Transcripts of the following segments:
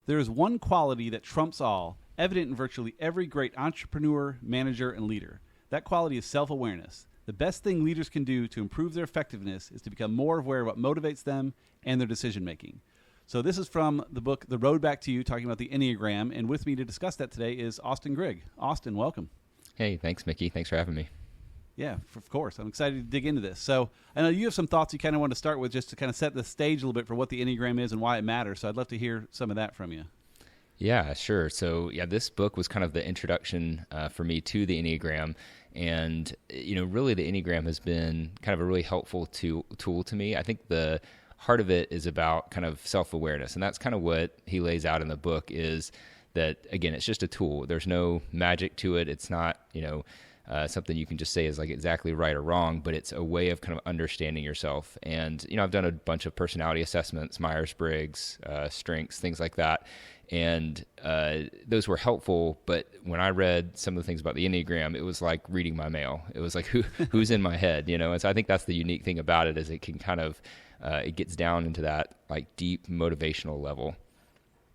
There is one quality that trumps all, evident in virtually every great entrepreneur, manager, and leader. That quality is self-awareness. The best thing leaders can do to improve their effectiveness is to become more aware of what motivates them and their decision-making. So this is from the book, The Road Back to You, talking about the Enneagram. And with me to discuss that today is Austin Grigg. Austin, welcome. Hey, thanks, Mickey. Thanks for having me. Yeah, of course. I'm excited to dig into this. So I know you have some thoughts you kind of want to start with just to kind of set the stage a little bit for what the Enneagram is and why it matters. So I'd love to hear some of that from you. Yeah, sure. So this book was kind of the introduction for me to the Enneagram. And, really the Enneagram has been kind of a really helpful tool to me. I think the heart of it is about kind of self-awareness. And that's kind of what he lays out in the book is that, again, it's just a tool. There's no magic to it. It's not, something you can just say is like exactly right or wrong, but it's a way of kind of understanding yourself. And, I've done a bunch of personality assessments, Myers-Briggs, strengths, things like that. And those were helpful, but when I read some of the things about the Enneagram, it was like reading my mail. It was like, who's in my head, And so I think that's the unique thing about it is it can kind of, it gets down into that like deep motivational level.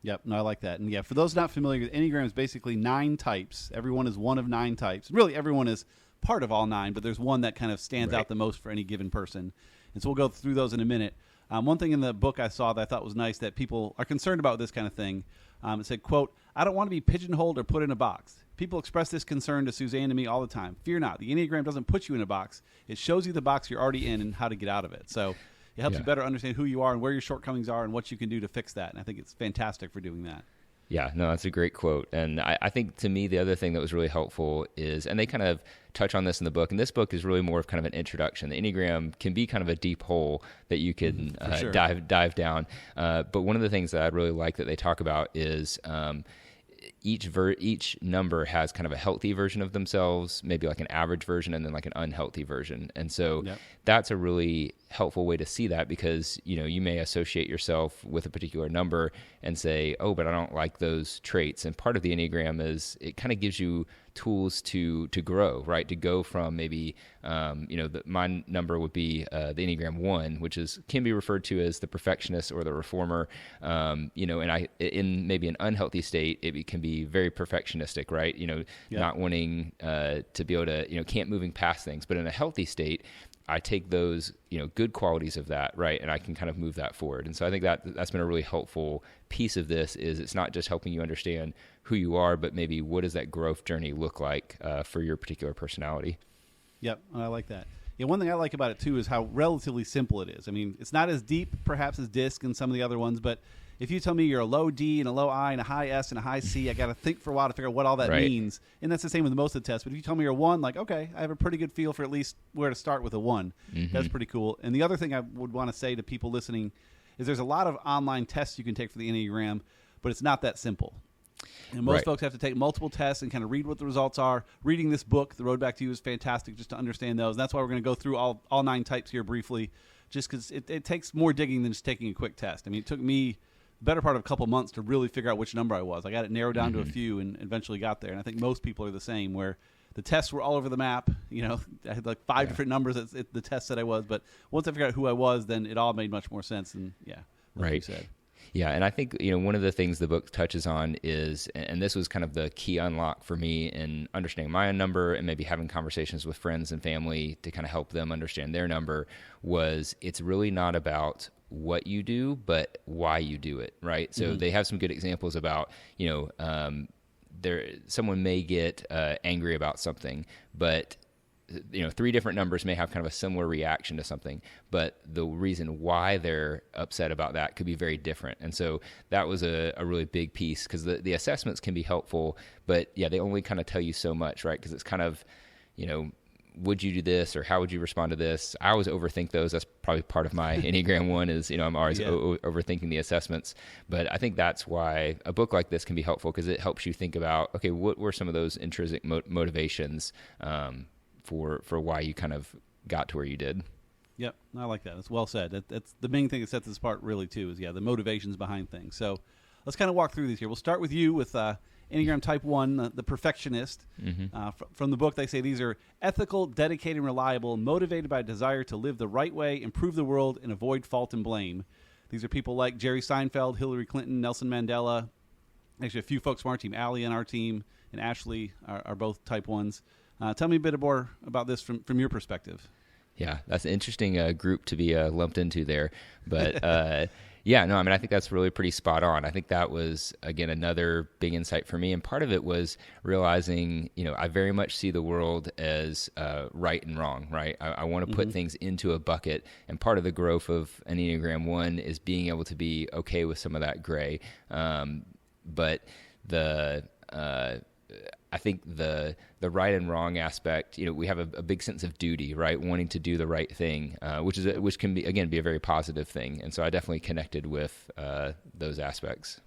Yep, no, I like that. And yeah, for those not familiar, the Enneagram is basically 9 types. Everyone is one of 9 types. Really, everyone is part of all 9, but there's one that kind of stands out the most for any given person. And so we'll go through those in a minute. One thing in the book I saw that I thought was nice that people are concerned about this kind of thing. It said, quote, "I don't want to be pigeonholed or put in a box. People express this concern to Suzanne and me all the time. Fear not. The Enneagram doesn't put you in a box. It shows you the box you're already in and how to get out of it." So it helps you better understand who you are and where your shortcomings are and what you can do to fix that. And I think it's fantastic for doing that. Yeah, no, that's a great quote. And I think to me, the other thing that was really helpful is, and they kind of touch on this in the book, and this book is really more of kind of an introduction. The Enneagram can be kind of a deep hole that you can dive down. But one of the things that I really like that they talk about is each number has kind of a healthy version of themselves, maybe like an average version, and then like an unhealthy version. And so that's a really helpful way to see that because, you may associate yourself with a particular number and say, oh, but I don't like those traits. And part of the Enneagram is it kind of gives you tools to grow, right? To go from maybe, my number would be the Enneagram 1, which can be referred to as the perfectionist or the reformer. And in maybe an unhealthy state, it can be very perfectionistic, right? Not wanting to be able to, can't moving past things. But in a healthy state, I take those, good qualities of that, right, and I can kind of move that forward. And so I think that's been a really helpful piece of this is it's not just helping you understand who you are, but maybe what does that growth journey look like for your particular personality. Yep, I like that. Yeah, one thing I like about it, too, is how relatively simple it is. I mean, it's not as deep, perhaps, as DISC and some of the other ones, but if you tell me you're a low D and a low I and a high S and a high C, I got to think for a while to figure out what all that means. And that's the same with most of the tests. But if you tell me you're a 1, like, okay, I have a pretty good feel for at least where to start with a 1. Mm-hmm. That's pretty cool. And the other thing I would want to say to people listening is there's a lot of online tests you can take for the Enneagram, but it's not that simple. And most folks have to take multiple tests and kind of read what the results are. Reading this book, The Road Back to You, is fantastic just to understand those. And that's why we're going to go through all 9 types here briefly, just because it takes more digging than just taking a quick test. I mean, it took me better part of a couple months to really figure out which number I was. I got it narrowed down to a few and eventually got there. And I think most people are the same, where the tests were all over the map. I had like 5 different numbers at the test that I was. But once I figured out who I was, then it all made much more sense. And like you said. Yeah, and I think one of the things the book touches on is, and this was kind of the key unlock for me in understanding my own number and maybe having conversations with friends and family to kind of help them understand their number, was it's really not about what you do, but why you do it, right? So they have some good examples about, someone may get angry about something, but 3 different numbers may have kind of a similar reaction to something, but the reason why they're upset about that could be very different. And so that was a really big piece because the assessments can be helpful, but they only kind of tell you so much, right? Because it's kind of, would you do this or how would you respond to this? I always overthink those. That's probably part of my Enneagram 1 is, I'm always overthinking the assessments. But I think that's why a book like this can be helpful because it helps you think about, okay, what were some of those intrinsic motivations for why you kind of got to where you did. Yep, I like that. That's well said. That's the main thing that sets this apart really too is the motivations behind things. So let's kind of walk through these here. We'll start with you with Enneagram Type 1, the perfectionist. From the book, they say these are ethical, dedicated, and reliable, motivated by a desire to live the right way, improve the world, and avoid fault and blame. These are people like Jerry Seinfeld, Hillary Clinton, Nelson Mandela, Actually, a few folks from our team, Allie and our team, and Ashley are both type 1s. Tell me a bit more about this from your perspective. Yeah, that's an interesting group to be lumped into there. But yeah, no, I mean, I think that's really pretty spot on. I think that was, again, another big insight for me. And part of it was realizing, I very much see the world as right and wrong, right? I want to put things into a bucket. And part of the growth of an Enneagram 1 is being able to be okay with some of that gray. But I think the right and wrong aspect, we have a big sense of duty, right? Wanting to do the right thing, which can be a very positive thing. And so I definitely connected with those aspects.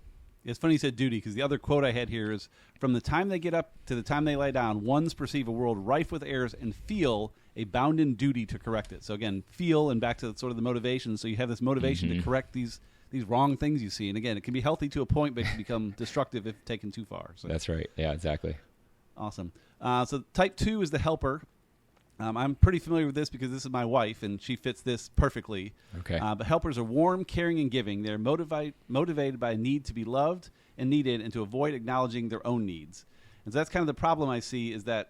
It's funny you said duty, because the other quote I had here is, from the time they get up to the time they lie down, ones perceive a world rife with errors and feel a bounden duty to correct it. So again, feel, and back to sort of the motivation. So you have this motivation to correct these wrong things you see. And again, it can be healthy to a point, but it can become destructive if taken too far. So. That's right. Yeah, exactly. Awesome. So type 2 is the helper. I'm pretty familiar with this because this is my wife, and she fits this perfectly. Okay. But helpers are warm, caring, and giving. They're motivated by a need to be loved and needed, and to avoid acknowledging their own needs. And so that's kind of the problem I see, is that,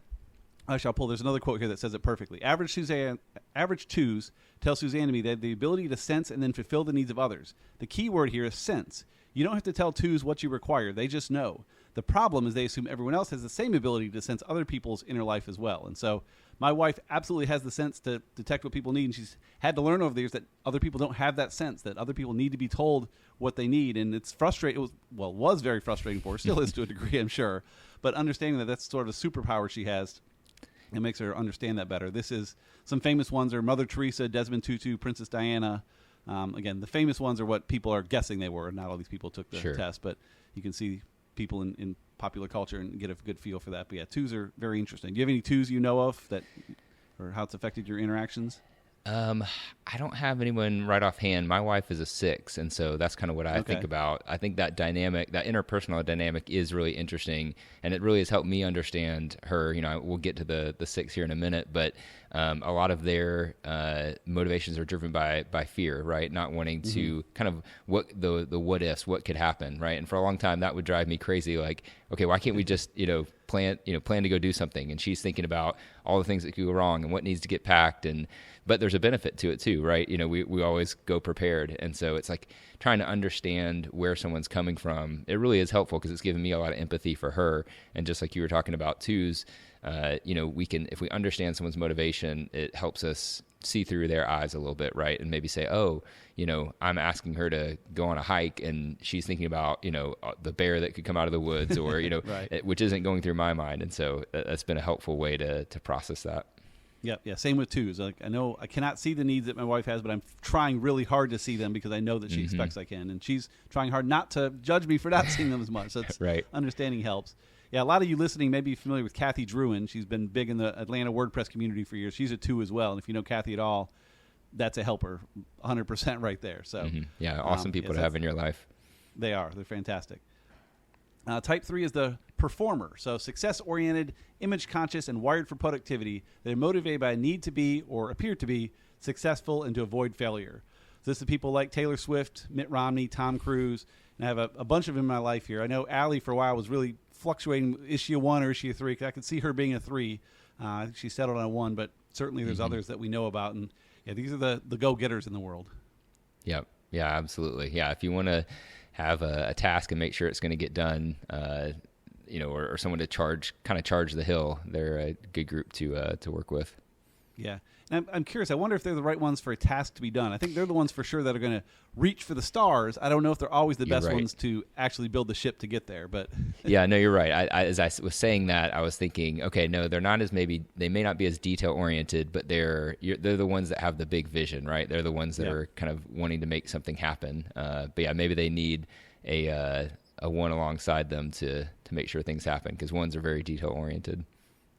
actually, there's another quote here that says it perfectly. Average 2s tell Suzanne and me they have the ability to sense and then fulfill the needs of others. The key word here is sense. You don't have to tell 2s what you require. They just know. The problem is they assume everyone else has the same ability to sense other people's inner life as well. And so my wife absolutely has the sense to detect what people need, and she's had to learn over the years that other people don't have that sense, that other people need to be told what they need. And it's frustrating. It was very frustrating for her. Still is to a degree, I'm sure. But understanding that that's sort of a superpower she has, it makes her understand that better. This is some famous ones are Mother Teresa, Desmond Tutu, Princess Diana. Again, the famous ones are what people are guessing they were. Not all these people took the test, but you can see people in popular culture and get a good feel for that. But yeah, 2s are very interesting. Do you have any 2s you know of that, or how it's affected your interactions? I don't have anyone right offhand. My wife is a 6, and so that's kind of what I think about. I think that dynamic, that interpersonal dynamic, is really interesting, and it really has helped me understand her. We'll get to the 6 here in a minute, but a lot of their motivations are driven by fear, right? Not wanting to kind of what the what ifs, what could happen, right? And for a long time, that would drive me crazy. Like, okay, why can't we just plan to go do something? And she's thinking about all the things that could go wrong and what needs to get packed, but there's a benefit to it too, right? We always go prepared. And so it's like trying to understand where someone's coming from. It really is helpful because it's given me a lot of empathy for her. And just like you were talking about 2s, we can, if we understand someone's motivation, it helps us see through their eyes a little bit, right? And maybe say, I'm asking her to go on a hike, and she's thinking about, the bear that could come out of the woods, or, right. Which isn't going through my mind. And so that's been a helpful way to process that. Yeah. Same with 2s. Like, I know I cannot see the needs that my wife has, but I'm trying really hard to see them because I know that she expects I can, and she's trying hard not to judge me for not seeing them as much. So it's right. Understanding helps. Yeah, a lot of you listening may be familiar with Kathy Druin. She's been big in the Atlanta WordPress community for years. She's a 2 as well, and if you know Kathy at all, that's a helper, 100% right there. So yeah, awesome people to have in your life. They are. They're fantastic. Type 3 is the performer. So success-oriented, image-conscious, and wired for productivity. They're motivated by a need to be, or appear to be, successful and to avoid failure. So this is people like Taylor Swift, Mitt Romney, Tom Cruise, and I have a bunch of them in my life here. I know Allie for a while was really fluctuating. Is she a 1 or is she a 3? Because I could see her being a 3. I think she settled on a 1, but certainly there's others that we know about. And yeah, these are the go-getters in the world. Yep. Yeah, absolutely. Yeah, if you want to have a task and make sure it's going to get done, or someone to charge the hill, they're a good group to work with. Yeah. And I'm curious, I wonder if they're the right ones for a task to be done. I think they're the ones for sure that are going to reach for the stars. I don't know if they're always the best ones to actually build the ship to get there. But yeah, no, you're right. As I was saying that, I was thinking, okay, no, they're not they may not be as detail oriented, but they're the ones that have the big vision, right? They're the ones that are kind of wanting to make something happen. But yeah, maybe they need a 1 alongside them to make sure things happen, because 1s are very detail oriented.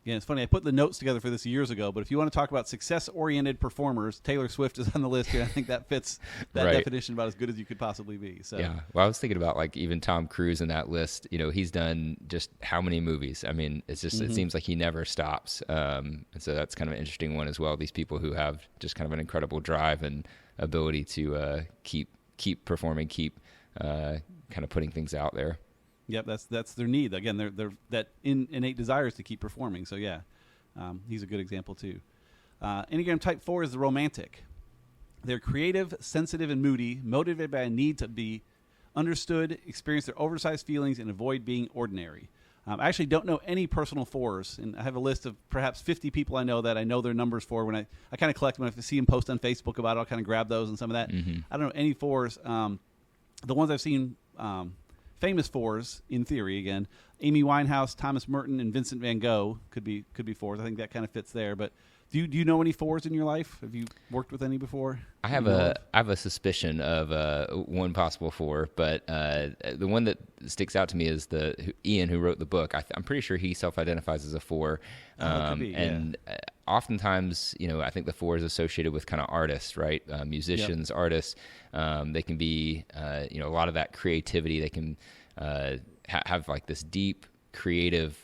Yeah, it's funny. I put the notes together for this years ago, but if you want to talk about success-oriented performers, Taylor Swift is on the list here. I think that fits that definition about as good as you could possibly be. So yeah, well, I was thinking about like even Tom Cruise in that list. He's done just how many movies? I mean, it's just it seems like he never stops. And so that's kind of an interesting one as well. These people who have just kind of an incredible drive and ability to keep performing, keep kind of putting things out there. Yep, that's their need. Again, they're that innate desires to keep performing. So yeah, he's a good example too. Enneagram Type 4 is the romantic. They're creative, sensitive, and moody, motivated by a need to be understood, experience their oversized feelings, and avoid being ordinary. I actually don't know any personal 4s, and I have a list of perhaps 50 people I know that I know their numbers for. When I kind of collect them, when I see them post on Facebook about it, I'll kind of grab those and some of that. Mm-hmm. I don't know any 4s. The ones I've seen famous 4s, in theory, again, Amy Winehouse, Thomas Merton, and Vincent van Gogh could be 4s. I think that kind of fits there. But do you know any 4s in your life? Have you worked with any before? I have a suspicion of one possible 4, but the one that sticks out to me is Ian, who wrote the book. I'm pretty sure he self-identifies as a 4. Oftentimes, I think the 4 is associated with kind of artists, right? Musicians, yep. Artists. They can be, a lot of that creativity. They can have like this deep creative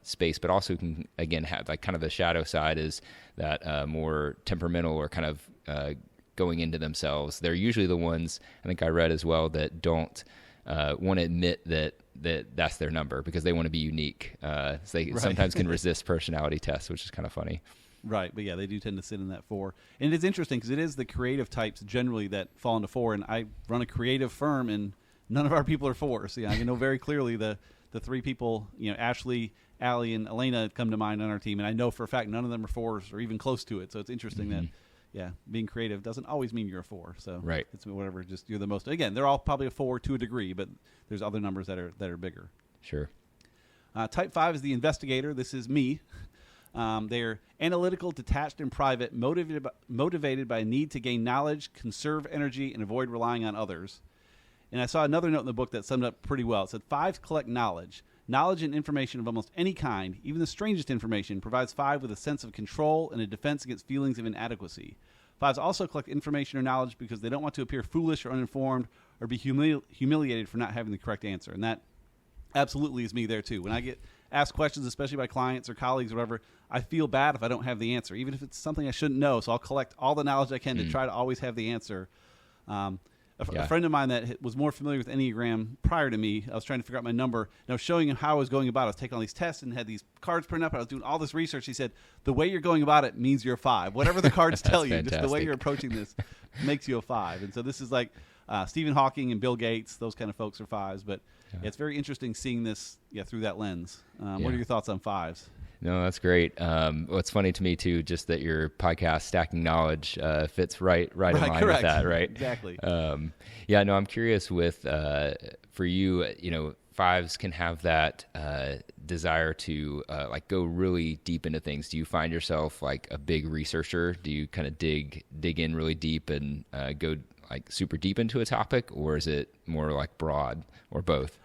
space, but also can again have like kind of the shadow side is that more temperamental or kind of going into themselves. They're usually the ones, I think I read as well, that don't want to admit that's their number because they want to be unique. So they sometimes can resist personality tests, which is kind of funny. Right, but yeah, they do tend to sit in that 4. And it's interesting because it is the creative types generally that fall into 4, and I run a creative firm, and none of our people are 4s. So yeah, I know very clearly the 3 people, Ashley, Allie, and Elena come to mind on our team, and I know for a fact none of them are 4s or even close to it. So it's interesting that, being creative doesn't always mean you're a 4. So right. It's whatever, just you're the most. Again, they're all probably a 4 to a degree, but there's other numbers that are bigger. Sure. Type 5 is the investigator. This is me. They're analytical, detached, and private, motivated by a need to gain knowledge, conserve energy, and avoid relying on others. And I saw another note in the book that summed up pretty well. It said 5s collect knowledge. Knowledge and information of almost any kind, even the strangest information, provides 5 with a sense of control and a defense against feelings of inadequacy. 5s also collect information or knowledge because they don't want to appear foolish or uninformed or be humiliated for not having the correct answer. And that absolutely is me there too. When I get asked questions, especially by clients or colleagues or whatever, I feel bad if I don't have the answer, even if it's something I shouldn't know. So I'll collect all the knowledge I can to try to always have the answer. A friend of mine that was more familiar with Enneagram prior to me, I was trying to figure out my number, and I was showing him how I was going about it. I was taking all these tests and had these cards printed up, and I was doing all this research. He said, the way you're going about it means you're a 5. Whatever the cards tell you, just the way you're approaching this makes you a 5. And so this is like Stephen Hawking and Bill Gates, those kind of folks are 5s. But it's very interesting seeing this through that lens. What are your thoughts on 5s? No, that's great. What's funny to me too, just that your podcast Stacking Knowledge fits right in line correct. with that, right? Exactly. I'm curious with for you, 5s can have that desire to like go really deep into things. Do you find yourself like a big researcher? Do you kind of dig in really deep and go like super deep into a topic, or is it more like broad, or both?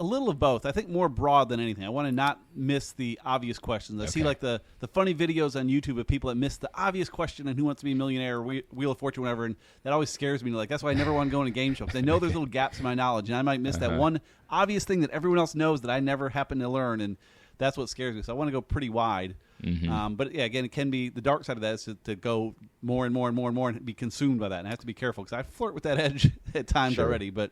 A little of both. I think more broad than anything. I want to not miss the obvious questions. I see like the funny videos on YouTube of people that miss the obvious question and Who Wants to Be a Millionaire or Wheel of Fortune, whatever, and that always scares me. Like that's why I never want to go in a game show, because I know there's little gaps in my knowledge, and I might miss that one obvious thing that everyone else knows that I never happen to learn, and that's what scares me. So I want to go pretty wide. Mm-hmm. But yeah, again, it can be the dark side of that is to go more and more and more and more and be consumed by that. And I have to be careful because I flirt with that edge at times already. But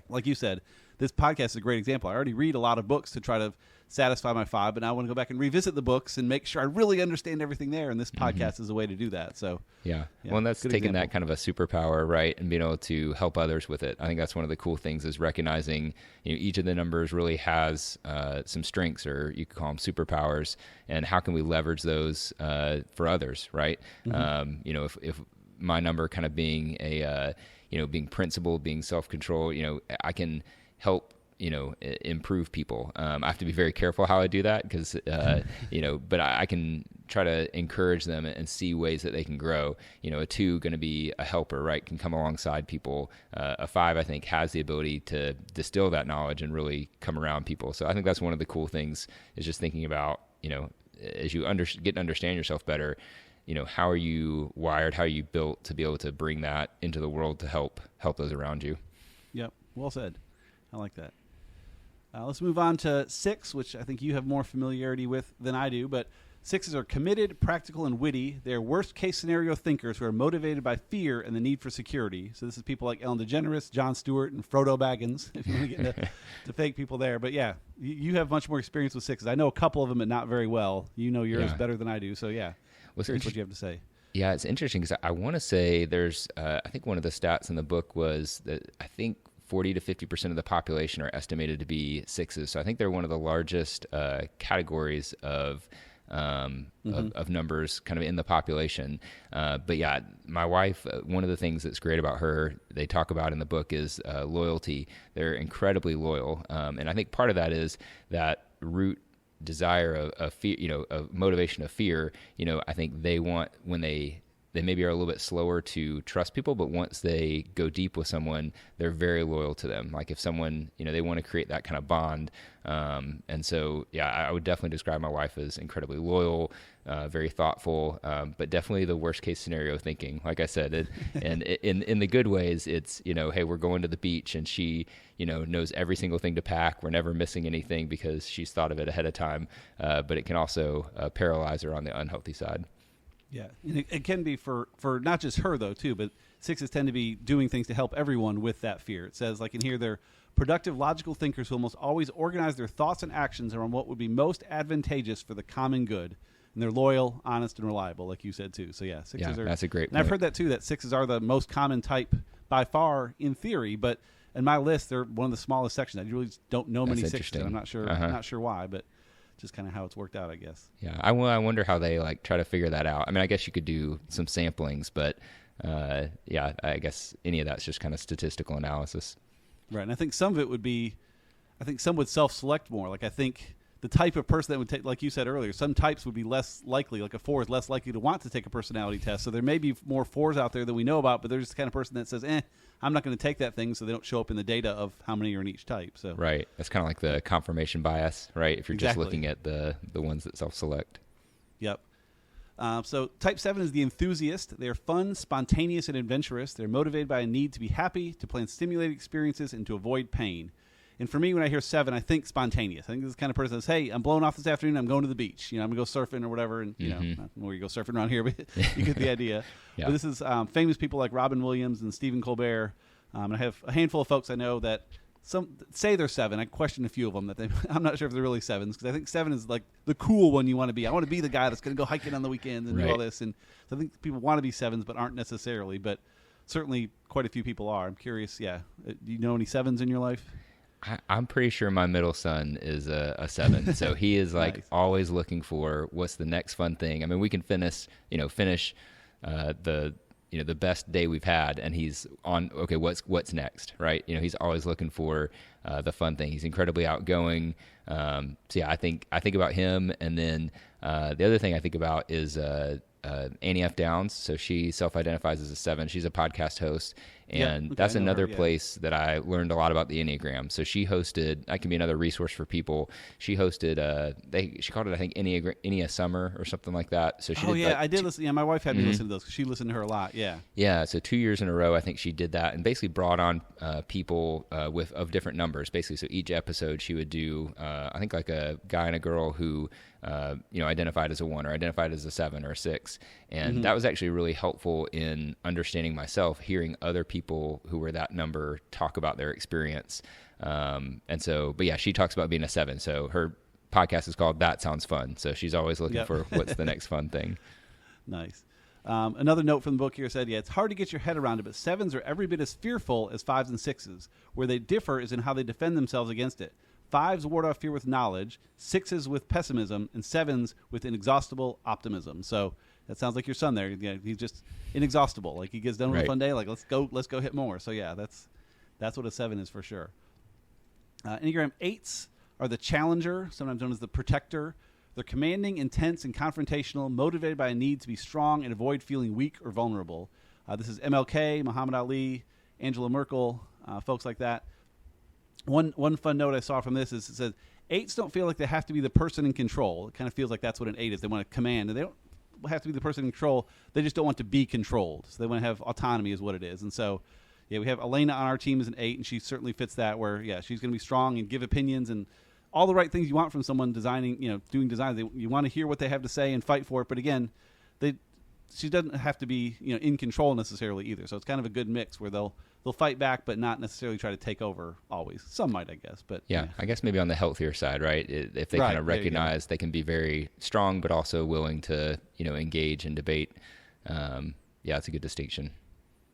like you said, this podcast is a great example. I already read a lot of books to try to satisfy my 5, but now I want to go back and revisit the books and make sure I really understand everything there. And this podcast is a way to do that. So well, and that's taking that kind of a superpower, right, and being able to help others with it. I think that's one of the cool things is recognizing each of the numbers really has some strengths, or you could call them superpowers, and how can we leverage those for others, right? If my number kind of being a being principled, being self-control, I can help improve people. I have to be very careful how I do that because, but I can try to encourage them and see ways that they can grow. A 2 going to be a helper, right? Can come alongside people. A 5, I think, has the ability to distill that knowledge and really come around people. So I think that's one of the cool things is just thinking about, as you get to understand yourself better, how are you wired? How are you built to be able to bring that into the world to help those around you? Yep. Well said. I like that. Let's move on to 6, which I think you have more familiarity with than I do. But Sixes are committed, practical, and witty. They are worst-case scenario thinkers who are motivated by fear and the need for security. So this is people like Ellen DeGeneres, Jon Stewart, and Frodo Baggins, if you want to get into to fake people there. But, yeah, you have much more experience with sixes. I know a couple of them, but not very well. You know yours better than I do. So, yeah, curious what you have to say. Yeah, it's interesting because I want to say there's I think one of the stats in the book was that I think 40 to 50% of the population are estimated to be sixes. So I think they're one of the largest categories of numbers kind of in the population. But yeah, my wife, one of the things that's great about her, they talk about in the book is loyalty. They're incredibly loyal. And I think part of that is that root desire of fear, of motivation of fear. I think they want, when they maybe are a little bit slower to trust people, but once they go deep with someone, they're very loyal to them. Like if someone, they want to create that kind of bond. And so, yeah, I would definitely describe my wife as incredibly loyal, very thoughtful, but definitely the worst case scenario thinking. Like I said, and in the good ways, it's, hey, we're going to the beach and she, knows every single thing to pack. We're never missing anything because she's thought of it ahead of time. But it can also paralyze her on the unhealthy side. Yeah, and it can be for not just her, though, too, but sixes tend to be doing things to help everyone with that fear. It says, like in here, they're productive, logical thinkers who almost always organize their thoughts and actions around what would be most advantageous for the common good. And they're loyal, honest, and reliable, like you said, too. So, yeah, sixes are... that's a great point. And I've heard that, too, that sixes are the most common type by far in theory, but in my list, they're one of the smallest sections. I really don't know many sixes. I'm not sure why, but... just kind of how it's worked out, I guess. Yeah, I wonder how they try to figure that out. I mean, I guess you could do some samplings, but yeah, I guess any of that's just kind of statistical analysis. Right, and I think some of it would be, I think some would self-select more. Like I think the type of person that would take, like you said earlier, some types would be less likely, like a 4 is less likely to want to take a personality test. So there may be more 4s out there than we know about, but they're just the kind of person that says, I'm not going to take that thing, so they don't show up in the data of how many are in each type. So right. That's kind of like the confirmation bias, right? If you're just looking at the ones that self-select. Yep. So type 7 is the enthusiast. They are fun, spontaneous, and adventurous. They're motivated by a need to be happy, to plan stimulating experiences, and to avoid pain. And for me, when I hear 7, I think spontaneous. I think this is the kind of person that says, hey, I'm blowing off this afternoon. I'm going to the beach. I'm going to go surfing or whatever. And, not where you go surfing around here, but you get the idea. Yeah. But this is famous people like Robin Williams and Stephen Colbert. And I have a handful of folks I know that some say they're 7. I question a few of them. I'm not sure if they're really 7s because I think 7 is like the cool one you want to be. I want to be the guy that's going to go hiking on the weekends and do all this. And so I think people want to be 7s but aren't necessarily. But certainly quite a few people are. I'm curious, do you know any 7s in your life? I'm pretty sure my middle son is a 7. So he is nice. Always looking for what's the next fun thing. I mean, we can finish the best day we've had, and he's on, okay, what's next, right? He's always looking for the fun thing. He's incredibly outgoing. So yeah, I think about him. And then the other thing I think about is Annie F. Downs. So she self-identifies as a 7. She's a podcast host. And that's another place that I learned a lot about the Enneagram. So she hosted, that can be another resource for people. She hosted, she called it, I think, Ennea Summer or something like that. So she I did listen. Yeah, my wife had me listen to those because she listened to her a lot. Yeah. Yeah. So 2 years in a row, I think she did that and basically brought on people of different numbers. Basically, so each episode she would do, I think, like a guy and a girl who identified as a 1 or identified as a 7 or a 6. And that was actually really helpful in understanding myself, hearing other people who were that number talk about their experience. And so, but yeah, she talks about being a 7. So her podcast is called That Sounds Fun. So she's always looking for what's the next fun thing. Nice. Another note from the book here said, it's hard to get your head around it, but 7s are every bit as fearful as 5s and 6s. Where they differ is in how they defend themselves against it. 5s ward off fear with knowledge, 6s with pessimism, and 7s with inexhaustible optimism. So that sounds like your son there. Yeah, he's just inexhaustible. Like he gets done with a fun day, like let's go hit more. So yeah, that's what a 7 is for sure. Enneagram 8s are the challenger, sometimes known as the protector. They're commanding, intense, and confrontational, motivated by a need to be strong and avoid feeling weak or vulnerable. This is MLK, Muhammad Ali, Angela Merkel, folks like that. One fun note I saw from this is it says 8s don't feel like they have to be the person in control. It kind of feels like that's what an 8 is. They want to command, and they don't have to be the person in control. They just don't want to be controlled. So they want to have autonomy is what it is. And so, yeah, we have Elena on our team as an 8, and she certainly fits that where, she's going to be strong and give opinions and all the right things you want from someone designing, doing design. You want to hear what they have to say and fight for it. But again, she doesn't have to be, in control necessarily either. So it's kind of a good mix where they'll fight back, but not necessarily try to take over always. Some might, I guess. But yeah, I guess maybe on the healthier side, right? If they kind of recognize they can be very strong, but also willing to, engage and debate. It's a good distinction.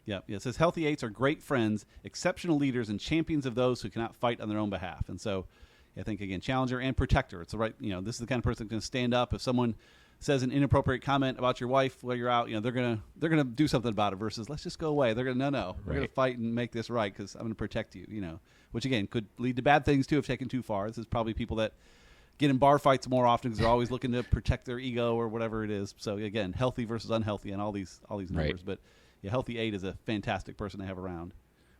Yeah. It says healthy 8s are great friends, exceptional leaders, and champions of those who cannot fight on their own behalf. And so I think, again, challenger and protector. It's the right, this is the kind of person that's going to stand up if someone says an inappropriate comment about your wife while you're out. They're gonna do something about it versus let's just go away. They're gonna no, we're gonna fight and make this right because I'm gonna protect you. Which again could lead to bad things too if taken too far. This is probably people that get in bar fights more often because they're always looking to protect their ego or whatever it is. So again, healthy versus unhealthy and all these numbers. Right. But yeah, healthy 8 is a fantastic person to have around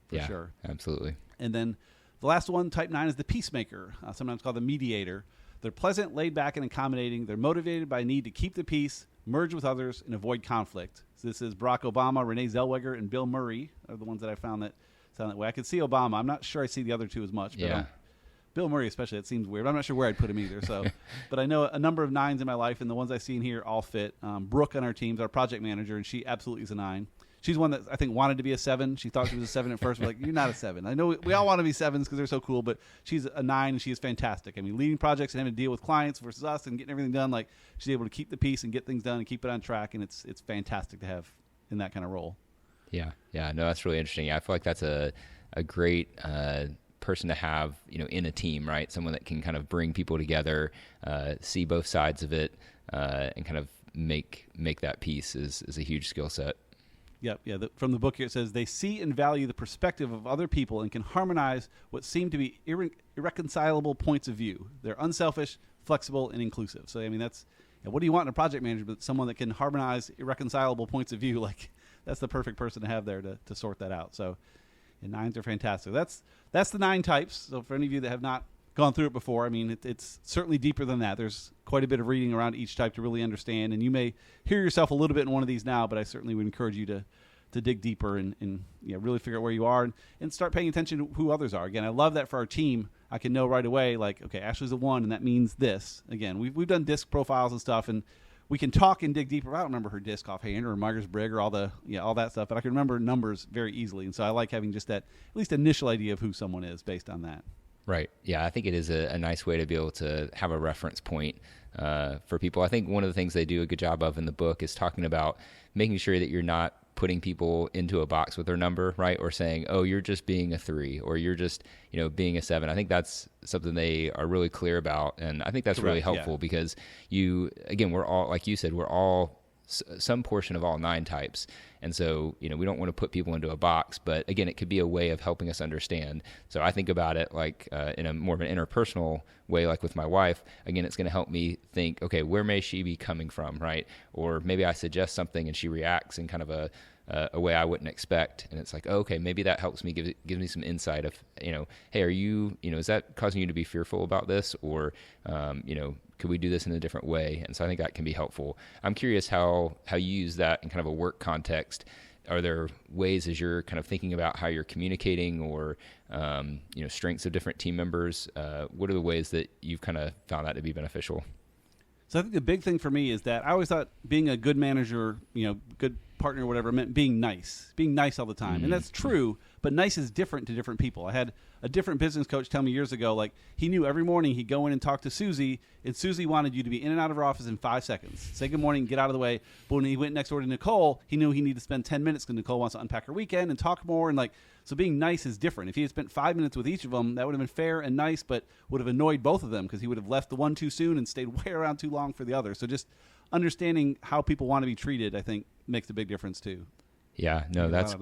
for sure. Absolutely. And then the last one, type 9, is the peacemaker, sometimes called the mediator. They're pleasant, laid back, and accommodating. They're motivated by a need to keep the peace, merge with others, and avoid conflict. So this is Barack Obama, Renee Zellweger, and Bill Murray are the ones that I found that sound that way. I could see Obama. I'm not sure I see the other two as much. But Bill Murray especially, it seems weird. I'm not sure where I'd put him either. So, but I know a number of 9s in my life, and the ones I see in here all fit. Brooke on our team's our project manager, and she absolutely is a 9. She's one that I think wanted to be a 7. She thought she was a 7 at first. We're like, you're not a 7. I know we all want to be 7s because they're so cool, but she's a 9 and she is fantastic. I mean, leading projects and having to deal with clients versus us and getting everything done, like she's able to keep the peace and get things done and keep it on track, and it's fantastic to have in that kind of role. Yeah, no, that's really interesting. I feel like that's a great person to have, in a team, right? Someone that can kind of bring people together, see both sides of it, and kind of make that peace is a huge skill set. Yep. Yeah. From the book here, it says they see and value the perspective of other people and can harmonize what seem to be irreconcilable points of view. They're unselfish, flexible, and inclusive. So, I mean, that's what do you want in a project manager? But someone that can harmonize irreconcilable points of view. Like that's the perfect person to have there to sort that out. So, 9s are fantastic. That's the 9 types. So, for any of you that have not gone through it before, I mean, it's certainly deeper than that. There's quite a bit of reading around each type to really understand, and you may hear yourself a little bit in one of these now, but I certainly would encourage you to dig deeper and really figure out where you are and start paying attention to who others are. Again, I love that for our team. I can know right away, like, okay, Ashley's a 1, and that means this. Again, we've done disc profiles and stuff, and we can talk and dig deeper. I don't remember her disc offhand or Myers-Briggs or all that stuff, but I can remember numbers very easily, and so I like having just that at least initial idea of who someone is based on that. Right. Yeah, I think it is a nice way to be able to have a reference point for people. I think one of the things they do a good job of in the book is talking about making sure that you're not putting people into a box with their number, right? Or saying, oh, you're just being a 3 or you're just, being a 7. I think that's something they are really clear about. And I think that's really helpful because we're all, like you said, we're all some portion of all 9 types. And so, we don't want to put people into a box, but again, it could be a way of helping us understand. So I think about it like in a more of an interpersonal way, like with my wife. Again, it's going to help me think, okay, where may she be coming from, right? Or maybe I suggest something and she reacts in kind of a way I wouldn't expect. And it's like, oh, okay, maybe that helps me, gives me some insight of, hey, are you, is that causing you to be fearful about this? Or, could we do this in a different way? And so I think that can be helpful. I'm curious how you use that in kind of a work context. Are there ways as you're kind of thinking about how you're communicating or, strengths of different team members? What are the ways that you've kind of found that to be beneficial? So I think the big thing for me is that I always thought being a good manager, good partner or whatever, meant being nice all the time. Mm-hmm. And that's true, but nice is different to different people. I had a different business coach tell me years ago, like he knew every morning he'd go in and talk to Susie, and Susie wanted you to be in and out of her office in 5 seconds. Say good morning, get out of the way. But when he went next door to Nicole, he knew he needed to spend 10 minutes because Nicole wants to unpack her weekend and talk more. And so being nice is different. If he had spent 5 minutes with each of them, that would have been fair and nice, but would have annoyed both of them because he would have left the one too soon and stayed way around too long for the other. So just understanding how people want to be treated, I think, makes a big difference too. Yeah, no, that's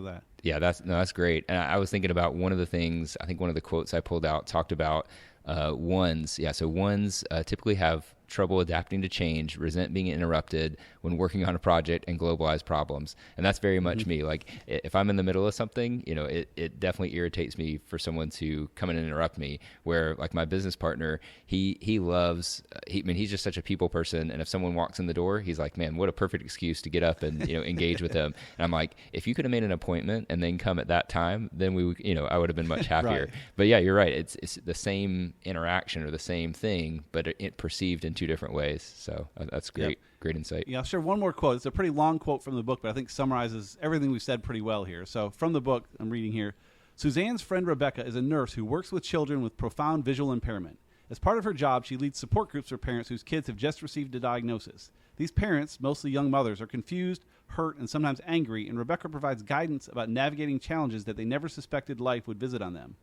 great. And I was thinking about one of the things, I think one of the quotes I pulled out talked about 1s. Yeah, so 1s typically have trouble adapting to change, resent being interrupted when working on a project, and globalized problems. And that's very much me. Like if I'm in the middle of something, it definitely irritates me for someone to come in and interrupt me, where like my business partner, he loves, he's just such a people person. And if someone walks in the door, he's like, man, what a perfect excuse to get up and, engage with them. And I'm like, if you could have made an appointment and then come at that time, then we would, I would have been much happier. Right. But yeah, you're right. It's the same interaction or the same thing, but it perceived in two different ways. So that's great. Yep. Great insight. Yeah, I'll share one more quote. It's a pretty long quote from the book, but I think summarizes everything we've said pretty well here. So from the book, I'm reading here. Suzanne's friend Rebecca is a nurse who works with children with profound visual impairment. As part of her job, she leads support groups for parents whose kids have just received a diagnosis. These parents, mostly young mothers, are confused, hurt, and sometimes angry, and Rebecca provides guidance about navigating challenges that they never suspected life would visit on them.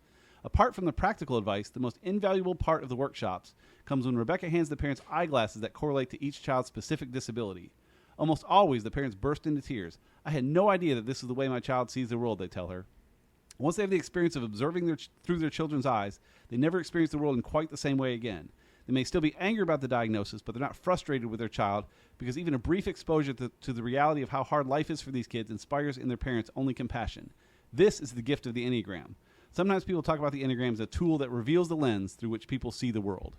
Apart from the practical advice, the most invaluable part of the workshops comes when Rebecca hands the parents eyeglasses that correlate to each child's specific disability. Almost always, the parents burst into tears. I had no idea that this is the way my child sees the world, they tell her. Once they have the experience of observing through their children's eyes, they never experience the world in quite the same way again. They may still be angry about the diagnosis, but they're not frustrated with their child because even a brief exposure to the reality of how hard life is for these kids inspires in their parents only compassion. This is the gift of the Enneagram. Sometimes people talk about the Enneagram as a tool that reveals the lens through which people see the world.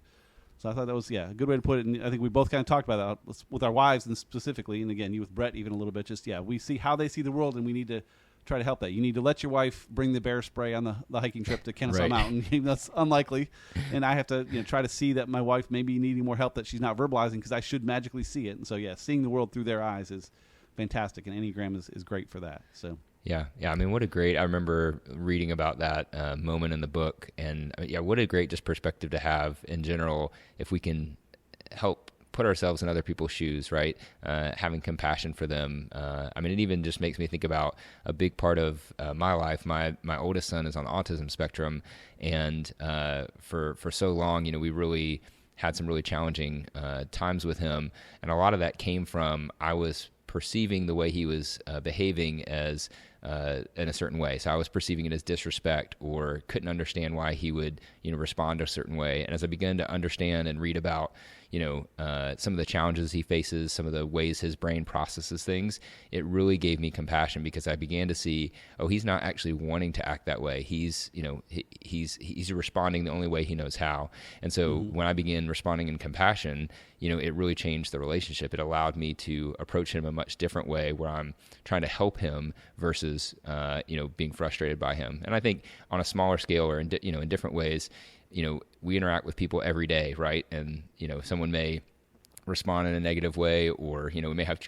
So I thought that was, a good way to put it. And I think we both kind of talked about that with our wives and specifically, and again, you with Brett even a little bit, we see how they see the world and we need to try to help that. You need to let your wife bring the bear spray on the hiking trip to Kennesaw Mountain. That's unlikely. And I have to try to see that my wife may be needing more help that she's not verbalizing because I should magically see it. And so, seeing the world through their eyes is fantastic. And Enneagram is great for that. So. Yeah. I mean, I remember reading about that moment in the book, and what a great just perspective to have in general if we can help put ourselves in other people's shoes, right? Having compassion for them. It even just makes me think about a big part of my life. My oldest son is on the autism spectrum, and for so long, we really had some really challenging times with him, and a lot of that came from I was perceiving the way he was behaving as in a certain way. So I was perceiving it as disrespect or couldn't understand why he would, respond a certain way. And as I began to understand and read about, some of the challenges he faces, some of the ways his brain processes things, it really gave me compassion because I began to see, he's not actually wanting to act that way. He's responding the only way he knows how. And so when I began responding in compassion, it really changed the relationship. It allowed me to approach him a much different way where I'm trying to help him versus, being frustrated by him. And I think on a smaller scale or in different ways, we interact with people every day, right? And, someone may respond in a negative way or, we may have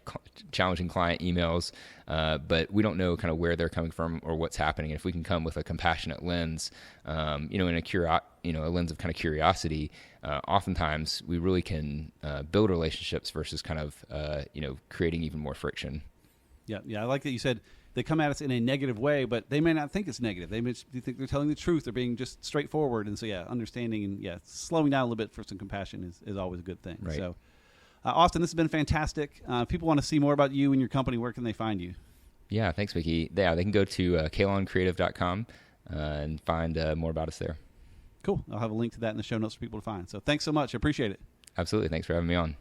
challenging client emails, but we don't know kind of where they're coming from or what's happening. And if we can come with a compassionate lens, in a lens of kind of curiosity, oftentimes we really can build relationships versus kind of, creating even more friction. Yeah. I like that you said they come at us in a negative way, but they may not think it's negative. They may think they're telling the truth. They're being just straightforward. And so, understanding and, slowing down a little bit for some compassion is always a good thing. Right. So, Austin, this has been fantastic. If people want to see more about you and your company, where can they find you? Yeah, thanks, Mickey. Yeah, they can go to kaloncreative.com and find more about us there. Cool. I'll have a link to that in the show notes for people to find. So thanks so much. I appreciate it. Absolutely. Thanks for having me on.